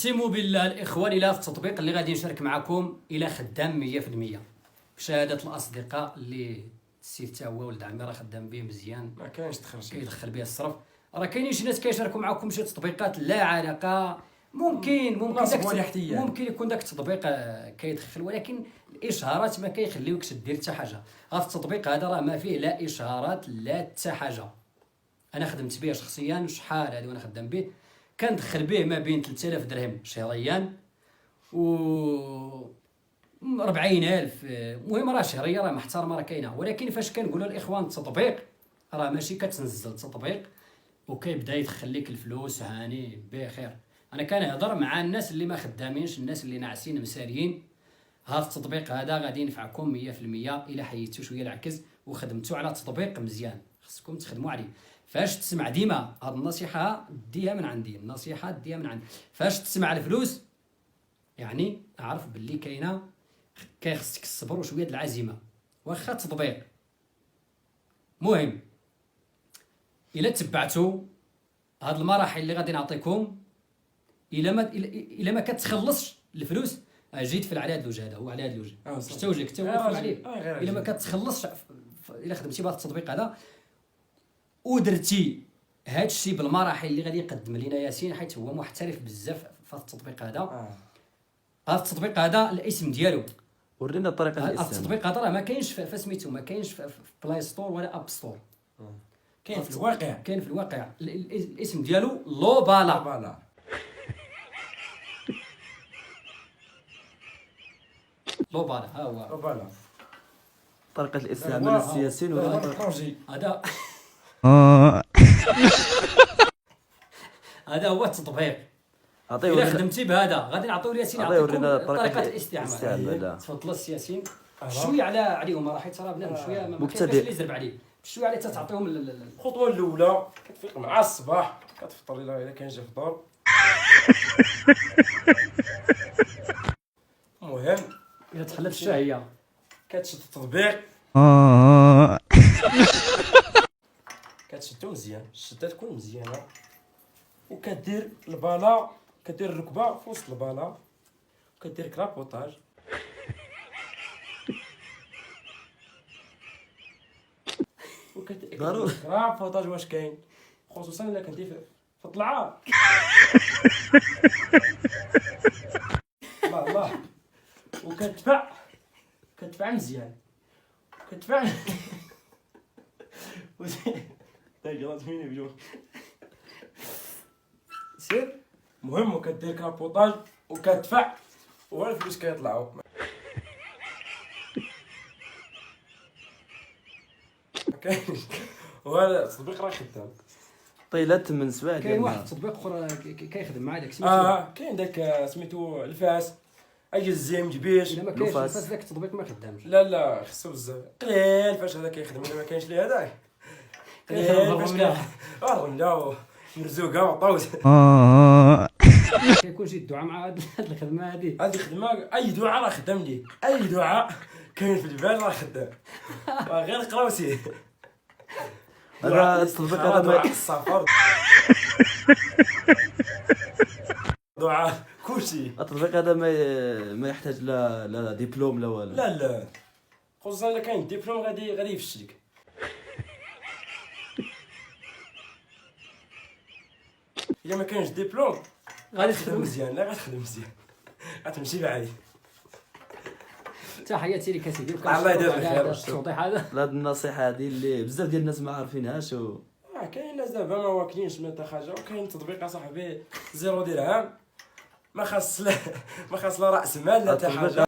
اقسم بالله الاخوان الى في التطبيق اللي غادي نشارك معكم الى خدام 100% بشهاده الاصدقاء اللي السيد تا هو ولد عمي راه خدام به مزيان، ما كاينش تخرج كيدخل به الصرف. راه كاينين شي ناس كيشاركوا معكم شي تطبيقات لا علاقه، ممكن ممكن يكون داك التطبيق كيدخل، ولكن الاشهارات ما كيخليوكش دير حتى حاجه. في التطبيق هذا راه ما فيه لا اشهارات لا حتى حاجه. انا خدمت به شخصيا شحال هذه وانا خدام به، كندخل به ما بين 3000 درهم شهريا و 40000. المهم راه شهريه راه محترمه راه كاينه، ولكن فاش كنقولوا الاخوان التطبيق راه ماشي كتنزل التطبيق وكيبدا يدخل لك الفلوس هاني بخير. انا كنهضر مع الناس اللي ما خدامينش، الناس اللي ناعسين مساريين. هذا التطبيق هذا غادي ينفعكم 100% الا حيدتوا شويه العكز وخدمتوا على تطبيق مزيان. خصكم تخدموا عليه. فاش تسمع ديما هذه النصيحه ديها من عندي، النصيحه ديها من عندي. فاش تسمع الفلوس يعني اعرف باللي كاينه، خصك الصبر وشويه العزيمه واخا التطبيق. مهم الا تبعتوا هاد المراحل اللي غادي نعطيكم، الا ما كتخلصش الفلوس جيت فل على هاد الوجه هذا، هو على هاد الوجه شتا وجهك حتى واقف عليه. الا ما كتخلصش الا خدمتي بهذا التطبيق هذا ودرتي هاد الشيء بالمراحل اللي غادي يقدم لنا ياسين، حيت هو محترف بزاف في التطبيق هذا. هذا التطبيق هذا الاسم ديالو ورينا طريقه الاستعمال. التطبيق هذا راه ما كاينش في سميتو، ما كاينش في بلاي ستور ولا اب ستور، كاين في الواقع. كاين في الواقع. الاسم ديالو لوبالا. لوبالا ها هو لوبالا. طريقه الاستعمال السياسيين هذا هذا هو التطبيق. الا خدمتي بهذا غادي نعطيو ياسين يعطيكم طريقه الاستعمال. تفضل السياسيين شويه عليهم، راه حيت راه بنادم شويه ما كاينش اللي يزرب عليه، شويه عليه تعطيهم الخطوه الاولى كتفيق مع الصباح كتفطر الا كاين شي فطور. المهم الا تخلت الشهيه كتشد التطبيق كتشدو مزيان، الشده تكون مزيانه وكدير البالا، كدير الركبه في وسط البالا وكدير كرابوطاج. ضروري كرابوطاج واش كاين، خصوصا الا كنتي في الطلعه. الله وكتدفع مزيان، كتدفع سير. المهم وكدير كابوطاج وكتدفع والفلوس كيطلعوا. كاين وهذا التطبيق راه خدام. طيلات من سوايع كاين واحد التطبيق اخر كيخدم مع داك سميتو كاين داك سميتو الفاس، اجي الزيم جبيش. الا ما كاينش الفاس داك التطبيق ما خدامش. لا خصو بزاف قليل فاش هذا كيخدم. الا ما كاينش ليه هذاك قليل فاش الرمله مرزوقه وطوز. كيكون شي دعاء مع هاد الخدمه هذه الخدمه. اي دعاء راه خدام ليه، اي دعاء كاين في الجبال راه خدام. غير قراوسيه هذا التطبيق هذا ما السفر دعاء كلشي. التطبيق هذا ما يحتاج لا دبلوم لا والو. لا خصوصا الا كاين دبلوم غادي يفشلك. الا ما كاينش دبلوم غادي تخدم مزيان، لا غتخدم مزيان غتمشي بعيد. تحياتي لك اسيدي، الله يدير بخير. التوضيح هذا هذه النصيحه هذه اللي بزاف ديال الناس ما عارفينهاش كاين ناس دابا ما واكلينش من حتى حاجه. وكاين تطبيق اصاحبي 0 درهم ما خاص لا راس مال لا حتى حاجه.